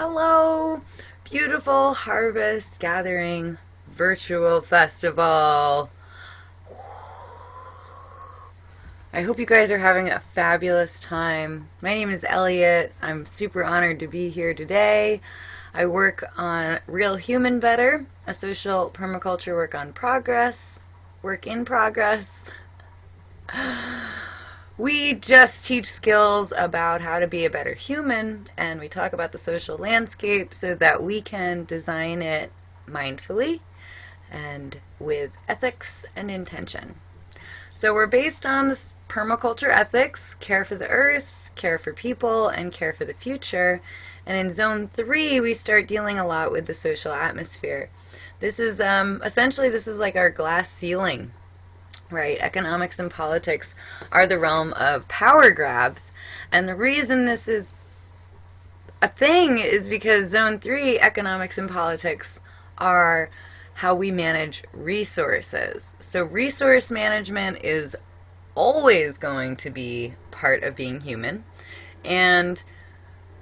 Hello, beautiful harvest gathering virtual festival. I hope you guys are having a fabulous time. My name is Eliot. I'm super honored to be here today. I work on Real Human Better, a social permaculture work in progress. We just teach skills about how to be a better human, and we talk about the social landscape so that we can design it mindfully and with ethics and intention. So we're based on this permaculture ethics: care for the earth, care for people, and care for the future. And in zone 3, we start dealing a lot with the social atmosphere. This is essentially, this is like our glass ceiling, right? Economics and politics are the realm of power grabs. And the reason this is a thing is because zone 3, economics and politics, are how we manage resources. So resource management is always going to be part of being human. And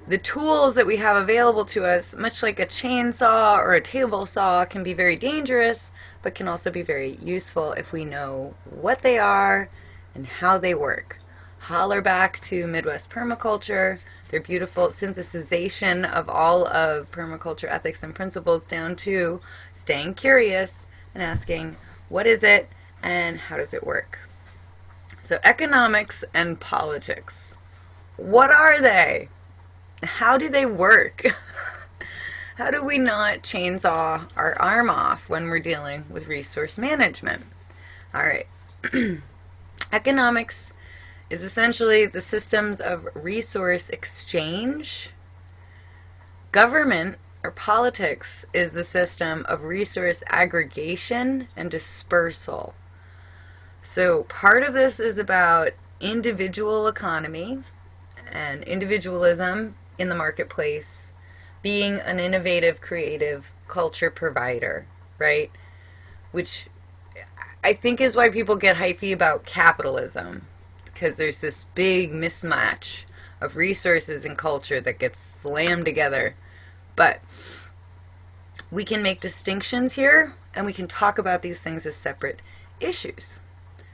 the tools that we have available to us, much like a chainsaw or a table saw, can be very dangerous, but can also be very useful if we know what they are and how they work. Holler back to Midwest Permaculture, their beautiful synthesization of all of permaculture ethics and principles down to staying curious and asking, what is it and how does it work? So economics and politics. What are they? How do they work? How do we not chainsaw our arm off when we're dealing with resource management? All right. Economics is essentially the systems of resource exchange. Government or politics is the system of resource aggregation and dispersal. So part of this is about individual economy and individualism in the marketplace, being an innovative, creative culture provider, right? Which I think is why people get hyphy about capitalism, because there's this big mismatch of resources and culture that gets slammed together. But we can make distinctions here, and we can talk about these things as separate issues.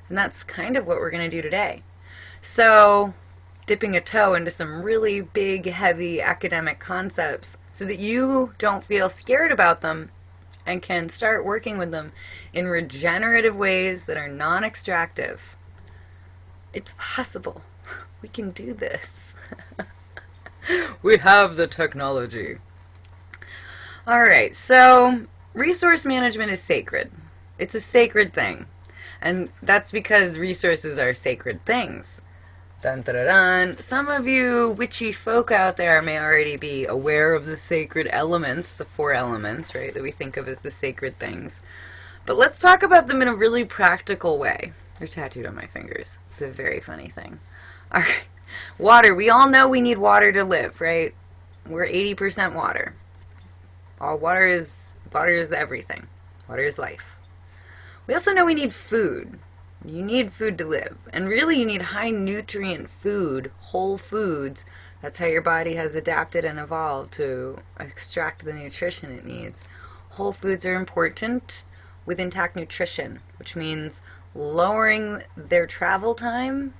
And that's kind of what we're going to do today. So dipping a toe into some really big, heavy academic concepts so that you don't feel scared about them and can start working with them in regenerative ways that are non-extractive. It's possible. We can do this. We have the technology. All right, so resource management is sacred. It's a sacred thing. And that's because resources are sacred things. Dun, dun, dun, dun. Some of you witchy folk out there may already be aware of the sacred elements, the 4 elements, right, that we think of as the sacred things. But let's talk about them in a really practical way. They're tattooed on my fingers. It's a very funny thing. All right. Water. We all know we need water to live, right? We're 80% water. All water is everything. Water is life. We also know we need food. You need food to live. And really you need high nutrient food, whole foods. That's how your body has adapted and evolved to extract the nutrition it needs. Whole foods are important with intact nutrition, which means lowering their travel time.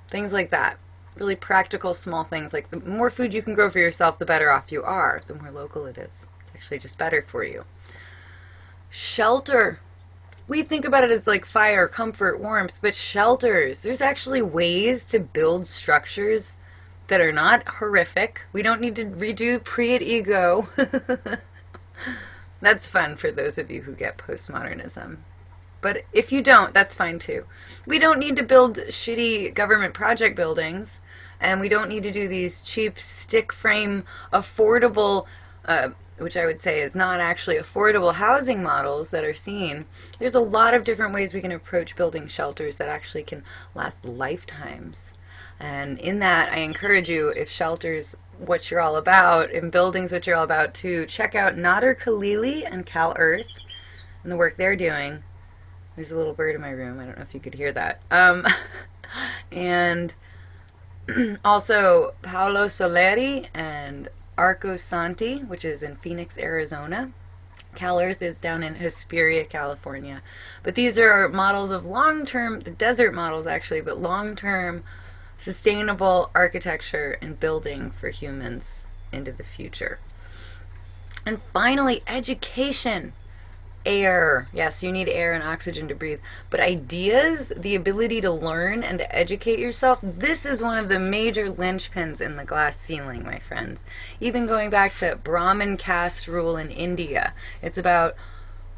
Things like that. Really practical, small things. Like the more food you can grow for yourself, the better off you are. The more local it is. It's actually just better for you. Shelter. We think about it as like fire, comfort, warmth, but shelters. There's actually ways to build structures that are not horrific. We don't need to redo Priet ego. That's fun for those of you who get postmodernism. But if you don't, that's fine too. We don't need to build shitty government project buildings, and we don't need to do these cheap stick frame, affordable, which I would say is not actually affordable housing models that are seen. There's a lot of different ways we can approach building shelters that actually can last lifetimes. And in that, I encourage you, if shelters what you're all about, and buildings what you're all about, to check out Nader Khalili and Cal Earth and the work they're doing. There's a little bird in my room. I don't know if you could hear that. And Also, Paolo Soleri and Arco Santi, which is in Phoenix, Arizona. Cal Earth is down in Hesperia, California. But these are models of long-term, desert models actually, but long-term sustainable architecture and building for humans into the future. And finally, education. Air. Yes, you need air and oxygen to breathe. But ideas, the ability to learn and to educate yourself, this is one of the major linchpins in the glass ceiling, my friends. Even going back to Brahmin caste rule in India, it's about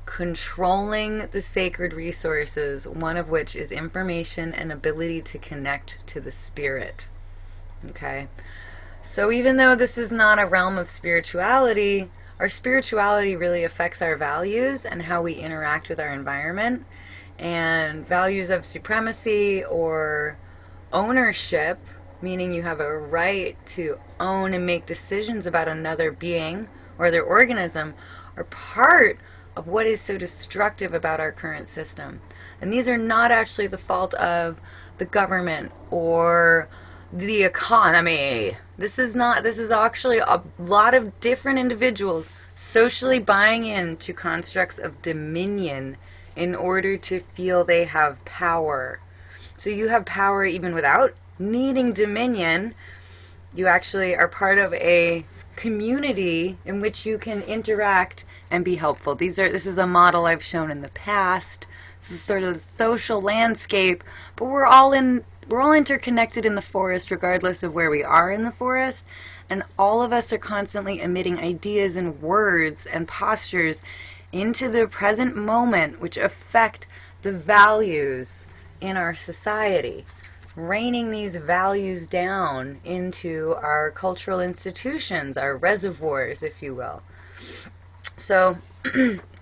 controlling the sacred resources, one of which is information and ability to connect to the spirit. Okay? So even though this is not a realm of spirituality, our spirituality really affects our values and how we interact with our environment. And values of supremacy or ownership, meaning you have a right to own and make decisions about another being or their organism, are part of what is so destructive about our current system. And these are not actually the fault of the government or the economy. This is actually a lot of different individuals socially buying into constructs of dominion in order to feel they have power. So you have power even without needing dominion. You actually are part of a community in which you can interact and be helpful. This is a model I've shown in the past. This is sort of the social landscape, but we're all interconnected in the forest regardless of where we are in the forest, and all of us are constantly emitting ideas and words and postures into the present moment which affect the values in our society, raining these values down into our cultural institutions, our reservoirs, if you will. So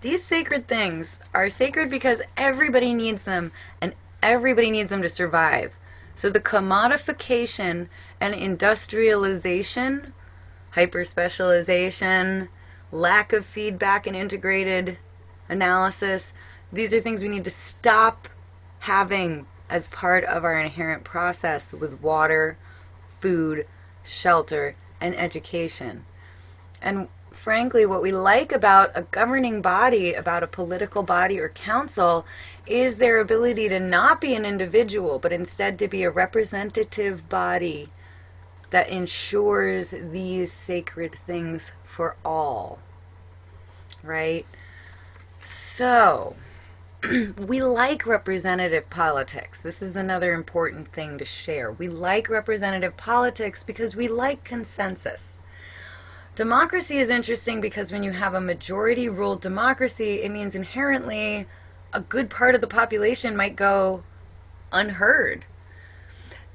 these sacred things are sacred because everybody needs them, and everybody needs them to survive. So the commodification and industrialization, hyper-specialization, lack of feedback and integrated analysis, these are things we need to stop having as part of our inherent process with water, food, shelter, and education. And frankly, what we like about a governing body, about a political body or council, is their ability to not be an individual, but instead to be a representative body that ensures these sacred things for all. Right? So, we like representative politics. This is another important thing to share. We like representative politics because we like consensus. Democracy is interesting because when you have a majority-ruled democracy, it means inherently a good part of the population might go unheard.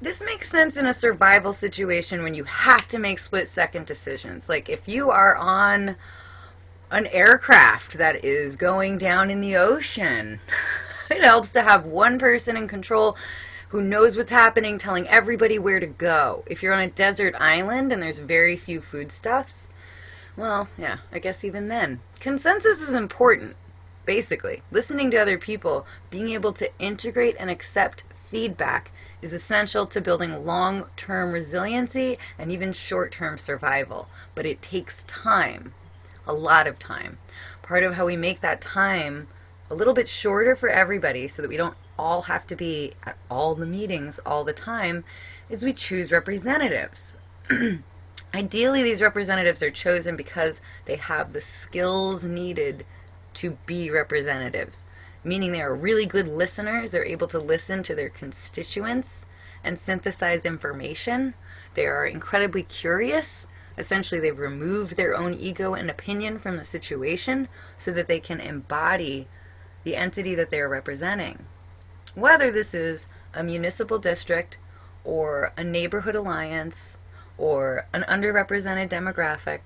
This makes sense in a survival situation when you have to make split-second decisions. Like if you are on an aircraft that is going down in the ocean, it helps to have one person in control who knows what's happening, telling everybody where to go. If you're on a desert island and there's very few foodstuffs, well, yeah, I guess even then. Consensus is important, basically. Listening to other people, being able to integrate and accept feedback is essential to building long-term resiliency and even short-term survival. But it takes time, a lot of time. Part of how we make that time a little bit shorter for everybody so that we don't all have to be at all the meetings all the time is we choose representatives. Ideally, these representatives are chosen because they have the skills needed to be representatives, meaning they are really good listeners. They're able to listen to their constituents and synthesize information. They are incredibly curious. Essentially, they've removed their own ego and opinion from the situation so that they can embody the entity that they're representing. Whether this is a municipal district or a neighborhood alliance or an underrepresented demographic.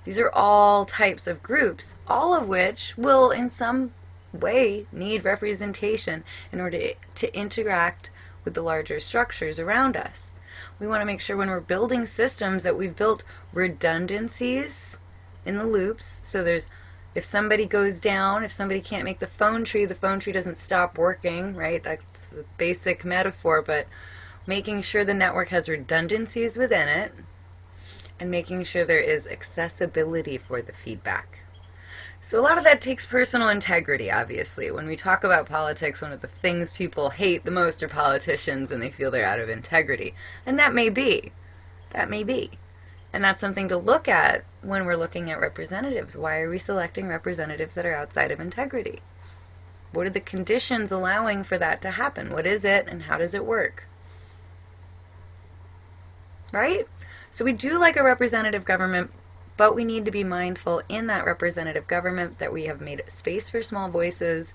These are all types of groups, all of which will in some way need representation in order to interact with the larger structures around us. We want to make sure when we're building systems that we've built redundancies in the loops. So if somebody goes down, if somebody can't make the phone tree doesn't stop working, right? That's the basic metaphor, but making sure the network has redundancies within it, and making sure there is accessibility for the feedback. So a lot of that takes personal integrity, obviously. When we talk about politics, one of the things people hate the most are politicians, and they feel they're out of integrity. And that may be. That may be. And that's something to look at when we're looking at representatives. Why are we selecting representatives that are outside of integrity? What are the conditions allowing for that to happen? What is it, and how does it work? Right? So we do like a representative government, but we need to be mindful in that representative government that we have made space for small voices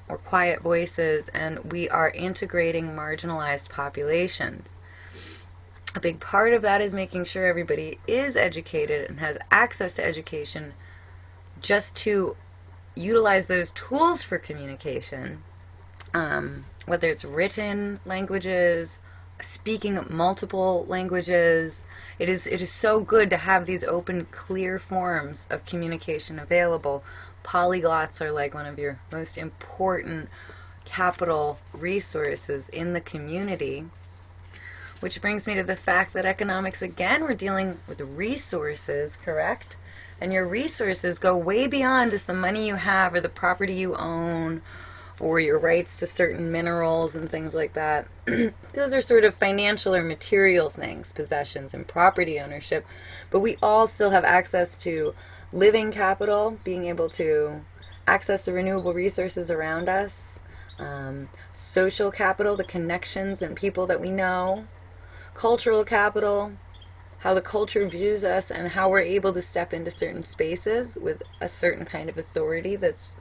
or quiet voices, and we are integrating marginalized populations. A big part of that is making sure everybody is educated and has access to education, just to utilize those tools for communication, whether it's written languages, speaking multiple languages. It is so good to have these open, clear forms of communication available. Polyglots are like one of your most important capital resources in the community. Which brings me to the fact that economics, again, we're dealing with resources, correct? And your resources go way beyond just the money you have or the property you own or your rights to certain minerals and things like that. Those are sort of financial or material things, possessions and property ownership. But we all still have access to living capital, being able to access the renewable resources around us, social capital, the connections and people that we know, cultural capital, how the culture views us and how we're able to step into certain spaces with a certain kind of authority that's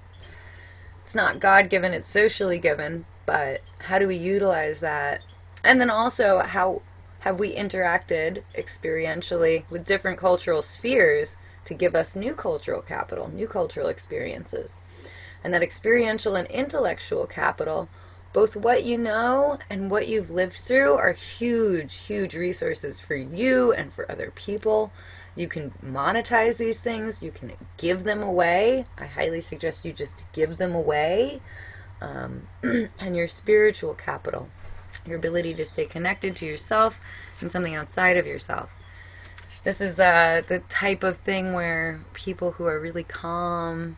it's not God-given, it's socially given, but how do we utilize that? And then also, how have we interacted experientially with different cultural spheres to give us new cultural capital, new cultural experiences? And that experiential and intellectual capital, both what you know and what you've lived through, are huge, huge resources for you and for other people. You can monetize these things. You can give them away. I highly suggest you just give them away. And your spiritual capital, your ability to stay connected to yourself and something outside of yourself. This is the type of thing where people who are really calm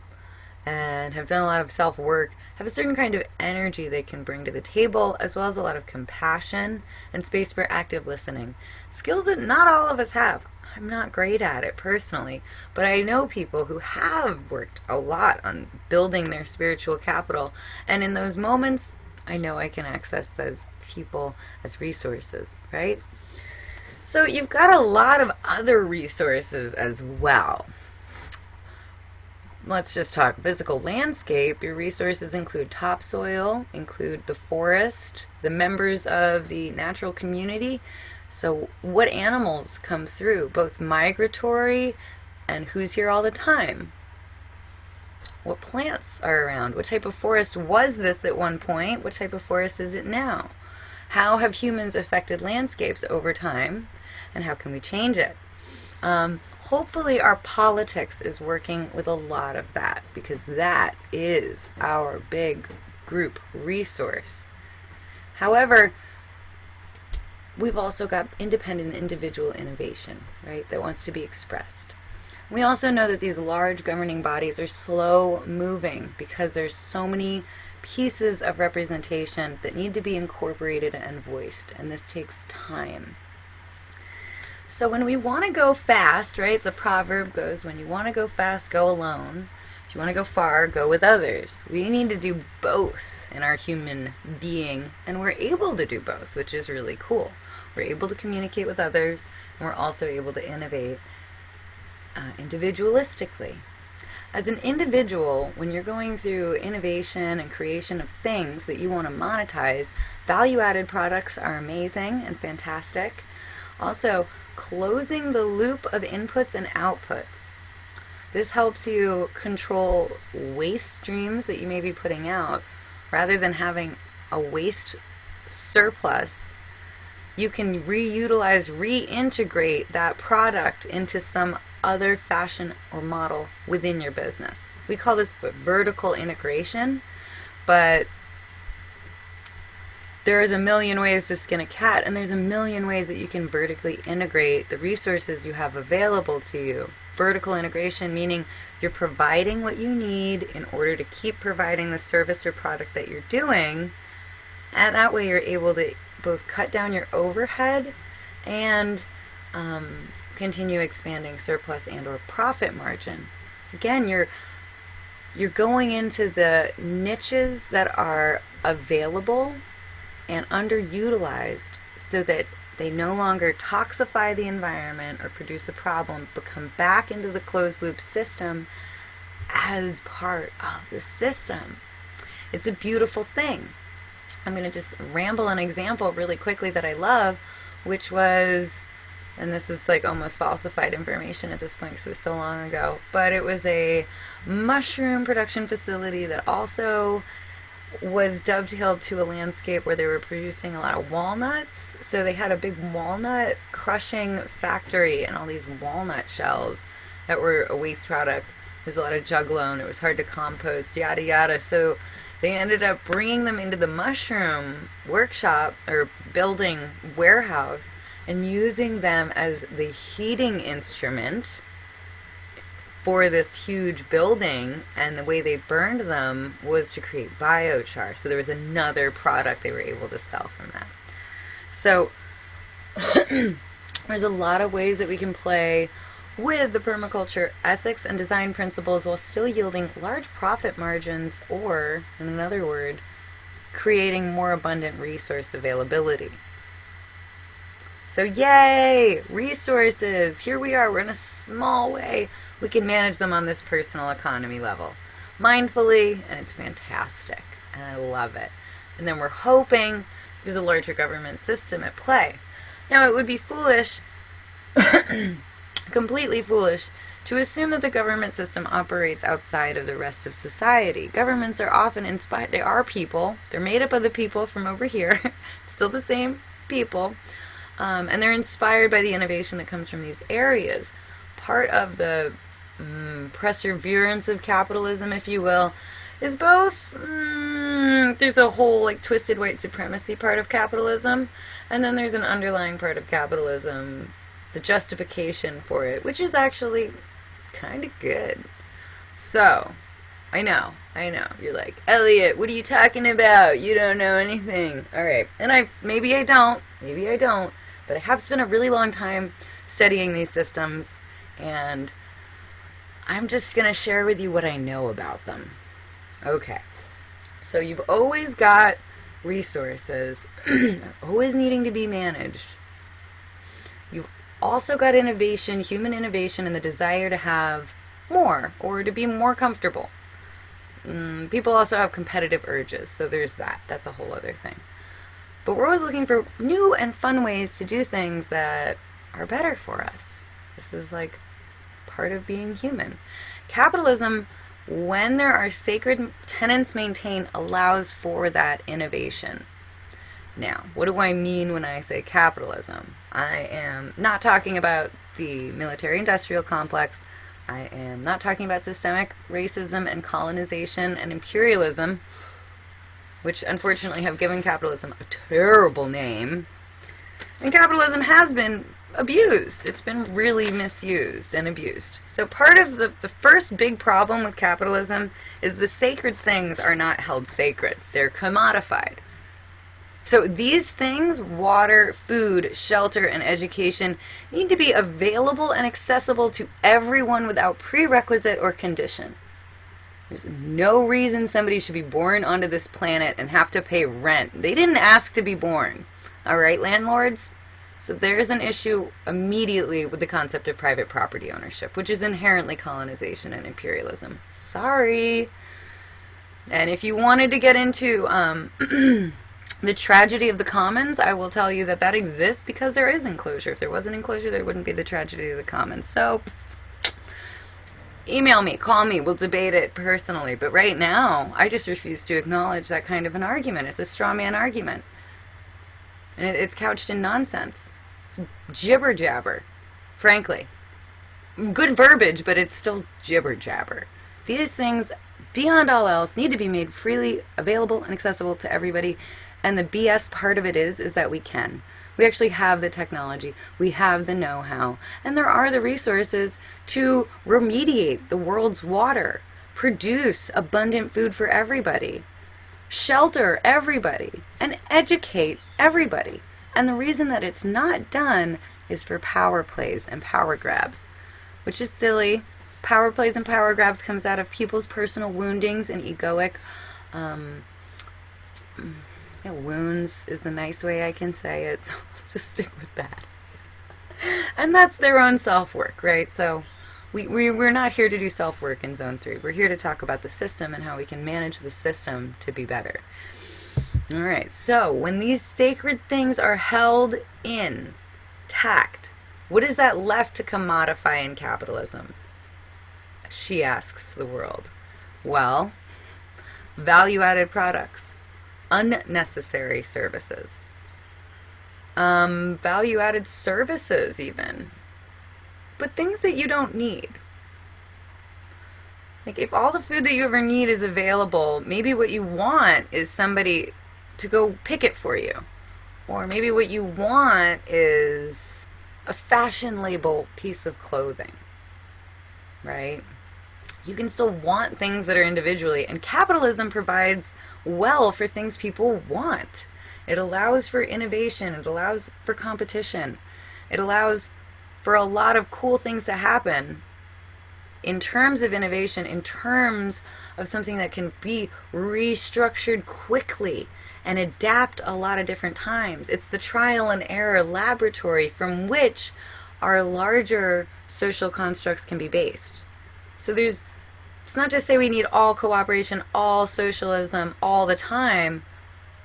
and have done a lot of self-work have a certain kind of energy they can bring to the table, as well as a lot of compassion and space for active listening. Skills that not all of us have. I'm not great at it personally, but I know people who have worked a lot on building their spiritual capital, and in those moments, I know I can access those people as resources, right? So you've got a lot of other resources as well. Let's just talk physical landscape. Your resources include topsoil, include the forest, the members of the natural community. So what animals come through, both migratory and who's here all the time? What plants are around? What type of forest was this at one point? What type of forest is it now? How have humans affected landscapes over time? And how can we change it? Hopefully our politics is working with a lot of that, because that is our big group resource. However, we've also got independent individual innovation, right, that wants to be expressed. We also know that these large governing bodies are slow moving because there's so many pieces of representation that need to be incorporated and voiced, and this takes time. So when we want to go fast, right, the proverb goes, when you want to go fast, go alone. If you want to go far, go with others. We need to do both in our human being, and we're able to do both, which is really cool. We're able to communicate with others, and we're also able to innovate individualistically. As an individual, when you're going through innovation and creation of things that you want to monetize, value-added products are amazing and fantastic. Also, closing the loop of inputs and outputs. This helps you control waste streams that you may be putting out. Rather than having a waste surplus, you can reutilize, reintegrate that product into some other fashion or model within your business. We call this vertical integration, but There is a million ways to skin a cat, and there's a million ways that you can vertically integrate the resources you have available to you. Vertical integration meaning you're providing what you need in order to keep providing the service or product that you're doing, and that way you're able to both cut down your overhead and continue expanding surplus and or profit margin. Again, you're going into the niches that are available and underutilized so that they no longer toxify the environment or produce a problem, but come back into the closed loop system as part of the system. It's a beautiful thing. I'm going to just ramble an example really quickly that I love, which was, and this is like almost falsified information at this point because it was so long ago, but it was a mushroom production facility that also was dovetailed to a landscape where they were producing a lot of walnuts. So they had a big walnut crushing factory and all these walnut shells that were a waste product. There's a lot of juglone. It was hard to compost, yada yada. So they ended up bringing them into the mushroom workshop or building warehouse and using them as the heating instrument for this huge building, and the way they burned them was to create biochar. So there was another product they were able to sell from that. So there's a lot of ways that we can play with the permaculture ethics and design principles while still yielding large profit margins, or, in another word, creating more abundant resource availability. So yay! Resources! Here we are. We're in a small way. We can manage them on this personal economy level mindfully, and it's fantastic, and I love it. And then we're hoping there's a larger government system at play. Now, it would be foolish, completely foolish, to assume that the government system operates outside of the rest of society. Governments are often inspired. They are people. They're made up of the people from over here. Still the same people. And they're inspired by the innovation that comes from these areas. Part of the perseverance of capitalism, if you will, is both, there's a whole like twisted white supremacy part of capitalism, and then there's an underlying part of capitalism, the justification for it, which is actually kind of good. So, I know, you're like, Eliot, what are you talking about? You don't know anything. Alright, and maybe I don't, but I have spent a really long time studying these systems, and I'm just going to share with you what I know about them. Okay. So you've always got resources always needing to be managed. You've also got innovation, human innovation, and the desire to have more or to be more comfortable. People also have competitive urges, so there's that. That's a whole other thing. But we're always looking for new and fun ways to do things that are better for us. This is like part of being human. Capitalism, when there are sacred tenets maintained, allows for that innovation. Now, what do I mean when I say capitalism? I am not talking about the military-industrial complex. I am not talking about systemic racism and colonization and imperialism, which unfortunately have given capitalism a terrible name. And capitalism has been abused. It's been really misused and abused. So part of the first big problem with capitalism is the sacred things are not held sacred. They're commodified. So these things, water, food, shelter, and education, need to be available and accessible to everyone without prerequisite or condition. There's no reason somebody should be born onto this planet and have to pay rent. They didn't ask to be born. All right, landlords? So there's an issue immediately with the concept of private property ownership, which is inherently colonization and imperialism. Sorry. And if you wanted to get into the tragedy of the commons, I will tell you that that exists because there is enclosure. If there wasn't enclosure, there wouldn't be the tragedy of the commons. So email me, call me, we'll debate it personally. But right now, I just refuse to acknowledge that kind of an argument. It's a straw man argument. And it's couched in nonsense. It's jibber jabber, frankly. Good verbiage, but it's still jibber jabber. These things, beyond all else, need to be made freely available and accessible to everybody. And the BS part of it is that we can. We actually have the technology, we have the know-how, and there are the resources to remediate the world's water, produce abundant food for everybody, shelter everybody, and educate everybody. And the reason that it's not done is for power plays and power grabs, which is silly. Power plays and power grabs comes out of people's personal woundings and egoic wounds is the nice way I can say it, so I'll just stick with that. And that's their own self-work, right? So we're not here to do self-work in Zone 3. We're here to talk about the system and how we can manage the system to be better. All right, so when these sacred things are held intact, what is that left to commodify in capitalism? She asks the world. Well, value-added products. Unnecessary services. Value-added services even. But things that you don't need. Like if all the food that you ever need is available, maybe what you want is somebody to go pick it for you. Or maybe what you want is a fashion label piece of clothing. Right? You can still want things that are individually, and capitalism provides well for things people want. It allows for innovation, it allows for competition, it allows for a lot of cool things to happen in terms of innovation, in terms of something that can be restructured quickly and adapt a lot of different times. It's the trial and error laboratory from which our larger social constructs can be based. So it's not just say we need all cooperation, all socialism, all the time,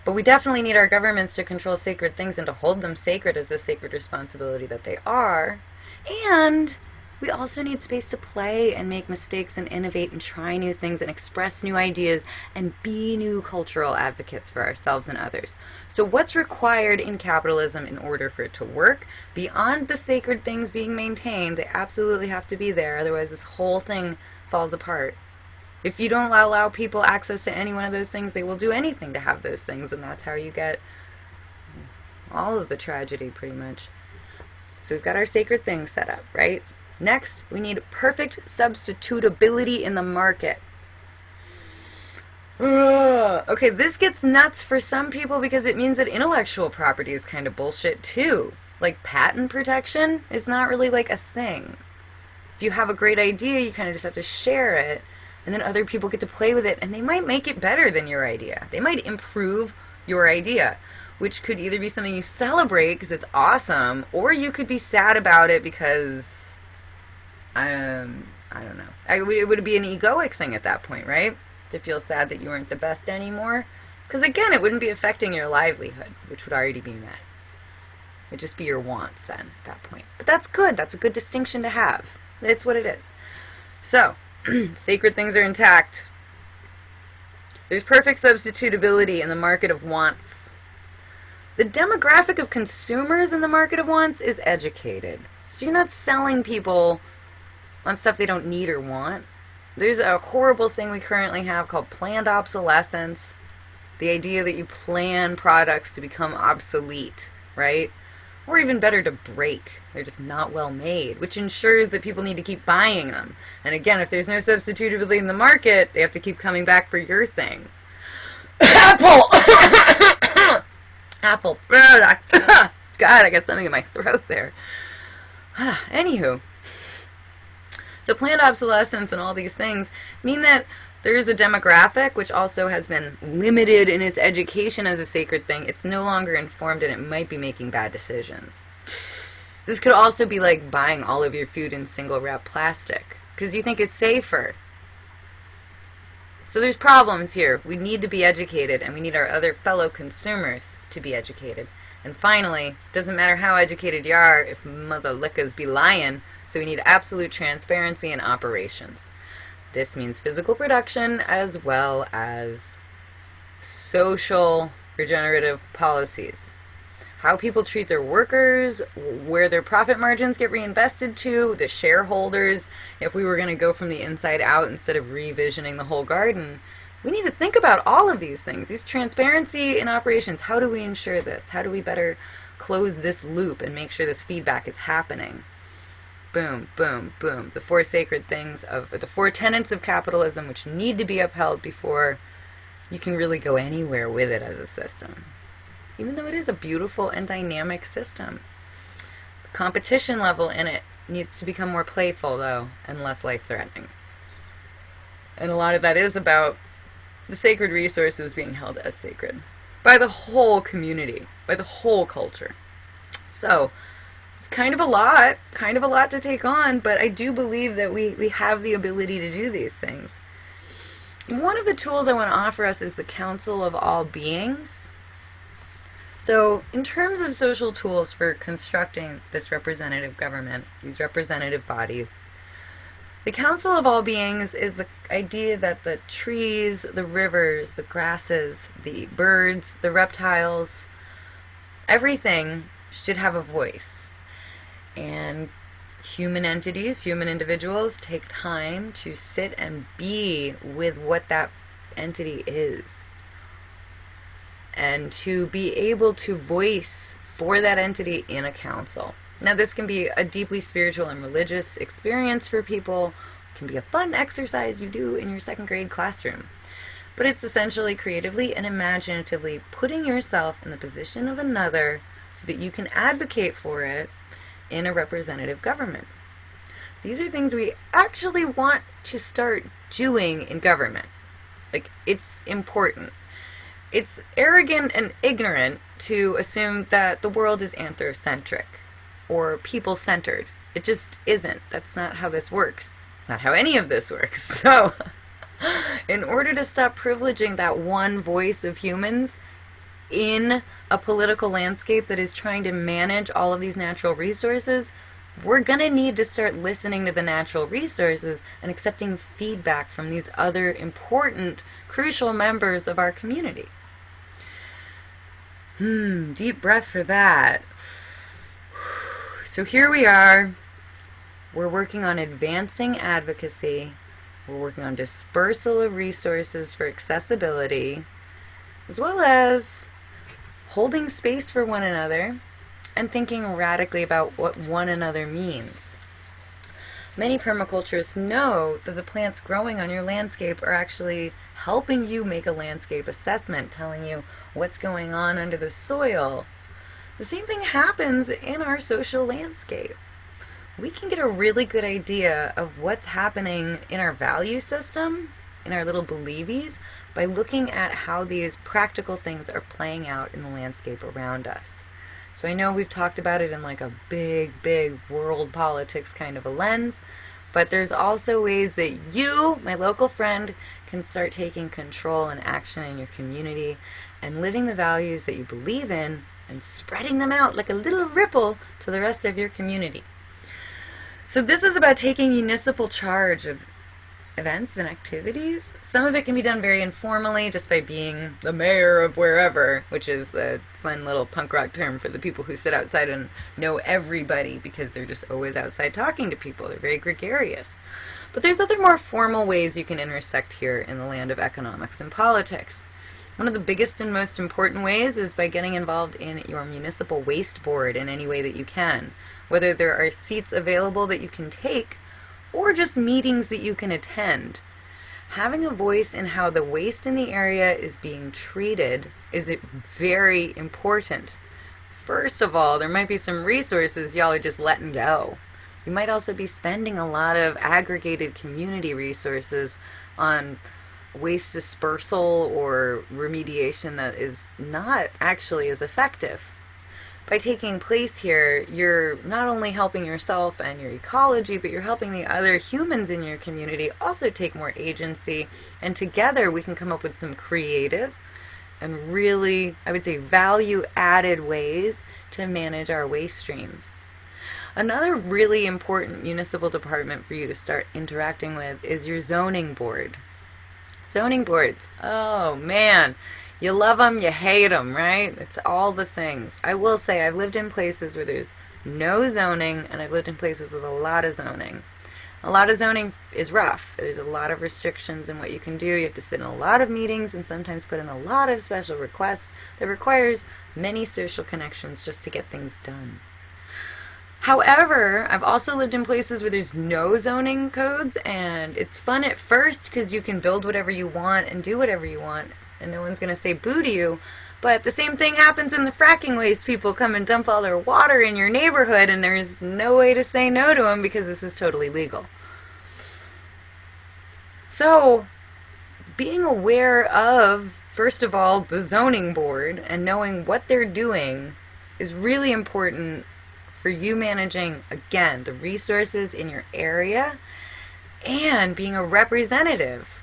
but we definitely need our governments to control sacred things and to hold them sacred as the sacred responsibility that they are. And we also need space to play and make mistakes and innovate and try new things and express new ideas and be new cultural advocates for ourselves and others. So what's required in capitalism in order for it to work? Beyond the sacred things being maintained, they absolutely have to be there, otherwise this whole thing falls apart. If you don't allow people access to any one of those things, they will do anything to have those things, and that's how you get all of the tragedy, pretty much. So we've got our sacred things set up, right? Next, we need perfect substitutability in the market. Okay, this gets nuts for some people because it means that intellectual property is kind of bullshit too. Like patent protection is not really like a thing. If you have a great idea, you kind of just have to share it, and then other people get to play with it, and they might make it better than your idea. They might improve your idea, which could either be something you celebrate because it's awesome, or you could be sad about it because, I don't know. It would be an egoic thing at that point, right? To feel sad that you weren't the best anymore. Because again, it wouldn't be affecting your livelihood, which would already be met. It'd just be your wants then at that point. But that's good. That's a good distinction to have. It's what it is. So, sacred things are intact. There's perfect substitutability in the market of wants. The demographic of consumers in the market of wants is educated. So you're not selling people on stuff they don't need or want. There's a horrible thing we currently have called planned obsolescence. The idea that you plan products to become obsolete, right? Or even better, to break. They're just not well made, which ensures that people need to keep buying them. And again, if there's no substitutability in the market, they have to keep coming back for your thing. Apple! Apple. God, I got something in my throat there. Anywho. So planned obsolescence and all these things mean that there's a demographic which also has been limited in its education as a sacred thing. It's no longer informed and it might be making bad decisions. This could also be like buying all of your food in single wrap plastic because you think it's safer. So there's problems here. We need to be educated, and we need our other fellow consumers to be educated. And finally, doesn't matter how educated you are if mother lickers be lying, so we need absolute transparency in operations. This means physical production as well as social regenerative policies. How people treat their workers, where their profit margins get reinvested to, the shareholders. If we were going to go from the inside out instead of revisioning the whole garden, We need to think about all of these things, these transparency in operations. How do we ensure this? How do we better close this loop and make sure this feedback is happening? Boom, boom, boom. The four sacred things of the four tenets of capitalism, which need to be upheld before you can really go anywhere with it as a system. Even though it is a beautiful and dynamic system. The competition level in it needs to become more playful, though, and less life-threatening. And a lot of that is about the sacred resources being held as sacred by the whole community, by the whole culture. So, it's kind of a lot to take on, but I do believe that we have the ability to do these things. One of the tools I want to offer us is the Council of All Beings. So, in terms of social tools for constructing this representative government, these representative bodies, the Council of All Beings is the idea that the trees, the rivers, the grasses, the birds, the reptiles, everything should have a voice. And human entities, human individuals take time to sit and be with what that entity is. And to be able to voice for that entity in a council. Now, this can be a deeply spiritual and religious experience for people. It can be a fun exercise you do in your second grade classroom. But it's essentially creatively and imaginatively putting yourself in the position of another so that you can advocate for it in a representative government. These are things we actually want to start doing in government. Like, it's important. It's arrogant and ignorant to assume that the world is anthrocentric or people-centered. It just isn't. That's not how this works. It's not how any of this works. So, in order to stop privileging that one voice of humans in a political landscape that is trying to manage all of these natural resources, we're going to need to start listening to the natural resources and accepting feedback from these other important, crucial members of our community. Deep breath for that. So here we are. We're working on advancing advocacy. We're working on dispersal of resources for accessibility, as well as holding space for one another and thinking radically about what one another means. Many permaculturists know that the plants growing on your landscape are actually helping you make a landscape assessment, telling you what's going on under the soil. The same thing happens in our social landscape. We can get a really good idea of what's happening in our value system, in our little believies, by looking at how these practical things are playing out in the landscape around us. So I know we've talked about it in like a big world politics kind of a lens, but there's also ways that you, my local friend, can start taking control and action in your community and living the values that you believe in and spreading them out like a little ripple to the rest of your community. So this is about taking municipal charge of events and activities. Some of it can be done very informally, just by being the mayor of wherever, which is a fun little punk rock term for the people who sit outside and know everybody because they're just always outside talking to people. They're very gregarious. But there's other more formal ways you can intersect here in the land of economics and politics. One of the biggest and most important ways is by getting involved in your municipal waste board in any way that you can. Whether there are seats available that you can take, or just meetings that you can attend. Having a voice in how the waste in the area is being treated is very important. First of all, there might be some resources y'all are just letting go. You might also be spending a lot of aggregated community resources on waste dispersal or remediation that is not actually as effective. By taking place here, you're not only helping yourself and your ecology, but you're helping the other humans in your community also take more agency, and together we can come up with some creative and really, I would say, value-added ways to manage our waste streams. Another really important municipal department for you to start interacting with is your zoning board. Zoning boards, oh man, you love them, you hate them, right? It's all the things. I will say I've lived in places where there's no zoning, and I've lived in places with a lot of zoning. A lot of zoning is rough. There's a lot of restrictions in what you can do. You have to sit in a lot of meetings and sometimes put in a lot of special requests that requires many social connections just to get things done. However, I've also lived in places where there's no zoning codes, and it's fun at first because you can build whatever you want and do whatever you want, and no one's going to say boo to you. But the same thing happens when the fracking waste people come and dump all their water in your neighborhood, and there's no way to say no to them because this is totally legal. So, being aware of, first of all, the zoning board and knowing what they're doing is really important for you managing, again, the resources in your area and being a representative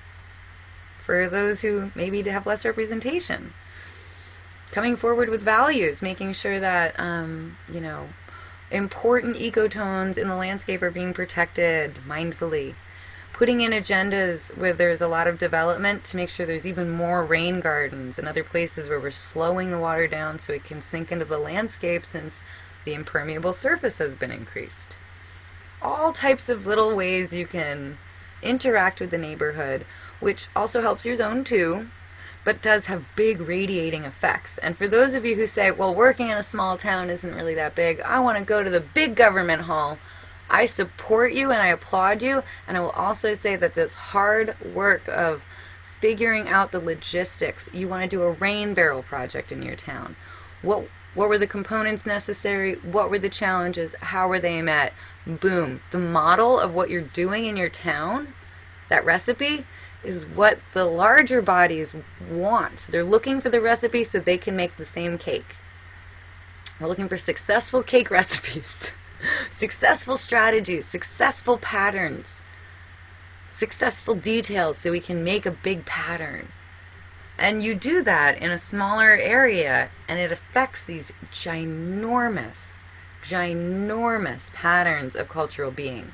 for those who maybe have less representation. Coming forward with values, making sure that, important ecotones in the landscape are being protected mindfully. Putting in agendas where there's a lot of development to make sure there's even more rain gardens and other places where we're slowing the water down so it can sink into the landscape since the impermeable surface has been increased. All types of little ways you can interact with the neighborhood, which also helps your zone too, but does have big radiating effects. And for those of you who say, well, working in a small town isn't really that big, I want to go to the big government hall, I support you and I applaud you, and I will also say that this hard work of figuring out the logistics, you want to do a rain barrel project in your town. What were the components necessary? What were the challenges? How were they met? Boom. The model of what you're doing in your town, that recipe, is what the larger bodies want. They're looking for the recipe so they can make the same cake. We're looking for successful cake recipes, successful strategies, successful patterns, successful details so we can make a big pattern. And you do that in a smaller area, and it affects these ginormous patterns of cultural being.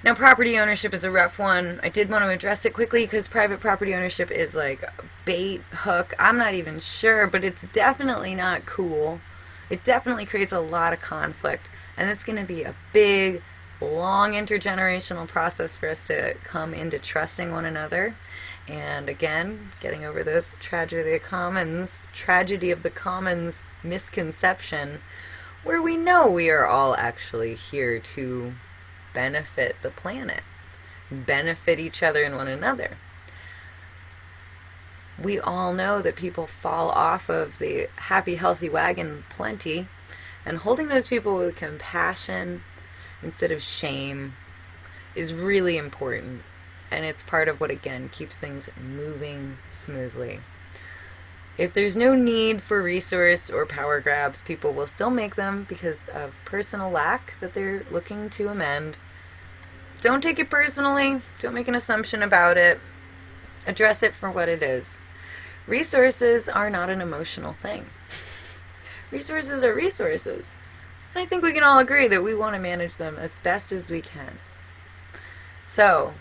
Now, property ownership is a rough one. I did want to address it quickly because private property ownership is like a bait, hook. I'm not even sure, but it's definitely not cool. It definitely creates a lot of conflict, and it's going to be a big, long intergenerational process for us to come into trusting one another. And again, getting over this tragedy of the commons misconception, where we know we are all actually here to benefit the planet, benefit each other and one another. We all know that people fall off of the happy, healthy wagon plenty, and holding those people with compassion instead of shame is really important. And it's part of what, again, keeps things moving smoothly. If there's no need for resource or power grabs, people will still make them because of personal lack that they're looking to amend. Don't take it personally. Don't make an assumption about it. Address it for what it is. Resources are not an emotional thing. Resources are resources. And I think we can all agree that we want to manage them as best as we can. So,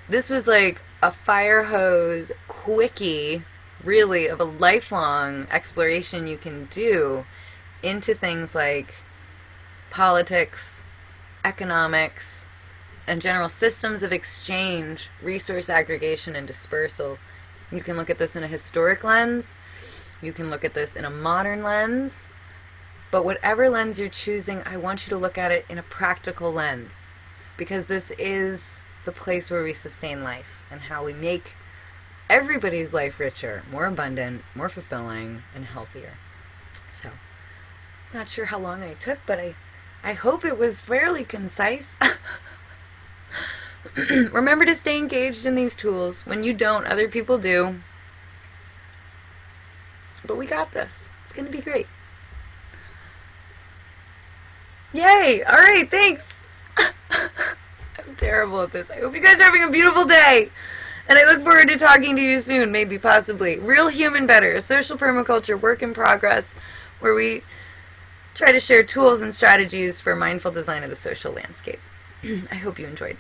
this was like a fire hose quickie, really, of a lifelong exploration you can do into things like politics, economics, and general systems of exchange, resource aggregation, and dispersal. You can look at this in a historic lens. You can look at this in a modern lens. But whatever lens you're choosing, I want you to look at it in a practical lens, because this is the place where we sustain life and how we make everybody's life richer, more abundant, more fulfilling, and healthier. So, not sure how long I took, but I hope it was fairly concise. Remember to stay engaged in these tools. When you don't, other people do. But we got this. It's going to be great. Yay! Alright, thanks! I'm terrible at this. I hope you guys are having a beautiful day. And I look forward to talking to you soon, maybe, possibly. Real Human Better, a social permaculture work in progress, where we try to share tools and strategies for mindful design of the social landscape. I hope you enjoyed.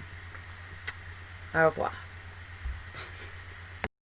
Au revoir.